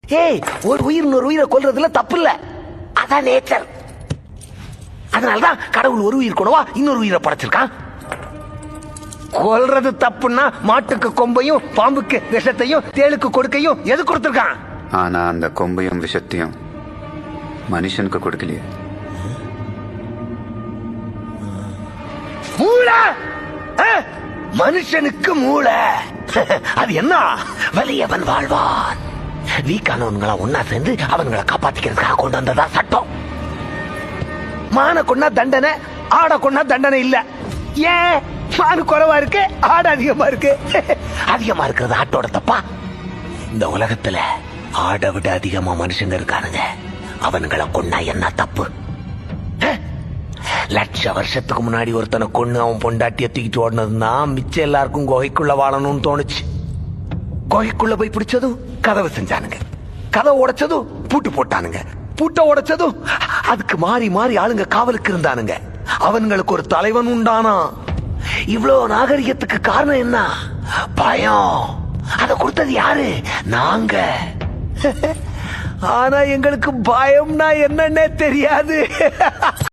ஏய், ஒரு உயிர் இன்னொரு உயிரை கொல்றதுல தப்பு இல்ல, அதான் நேச்சர். அதனாலதான் கடவுள் ஒரு உயிர் கொண்டவா இன்னொரு உயிரை படைச்சிருக்கான். கொல்றது தப்புன்னா மாட்டுக்கு கொம்பையும் பாம்புக்கு விஷத்தையும் தேளுக்கு கொடுக்கையும் எது கொடுத்திருக்கான்? ஆனா அந்த கொம்பையும் விஷத்தையும் மனுஷனுக்கு கொடுக்கலையே. மூளை, மனுஷனுக்கு மூளை. அது என்ன? வலியவன் வாழ்வான். வீக்கானவன்களா ஒன்னா சேர்ந்து அவன்களை காப்பாத்திக்கிறதுக்காக கொண்டு வந்ததா சட்டம். மான கொண்டா தண்டனை, ஆட கொண்டா தண்டனை இல்ல. ஏன்? மானு குறைவா இருக்கு, ஆடு அதிகமா இருக்கு. அதிகமா இருக்கிறது ஆட்டோட தப்பா? இந்த உலகத்துல ஆடை விட அதிகமா மனுஷங்க இருக்கானுங்க. அவன்களை கொண்டா என்ன தப்பு? லட்ச வருஷத்துக்கு முன்னாடி ஒருத்தனை கொண்டு அவன் பொண்டாட்டிய தூக்கிட்டு ஓடினதுன்னா மிச்சம் எல்லாருக்கும் குகைக்குள்ள வாழணும்னு தோணுச்சு. குகைக்குள்ள போய் பிடிச்சதும் கதவை செஞ்சானுங்க, கதவை உடைச்சதும் பூட்டு போட்டானுங்க, பூட்டை உடைச்சதும் அதுக்கு மாறி மாறி ஆளுங்க காவலுக்கு இருந்தானுங்க. அவன்களுக்கு ஒரு தலைவன் உண்டானா. இவ்வளவு நாகரிகத்துக்கு காரணம் என்ன? பயம். அத கொடுத்தது யாரு? நாங்க. ஆனா எங்களுக்கு பயம்னா என்னன்னே தெரியாது.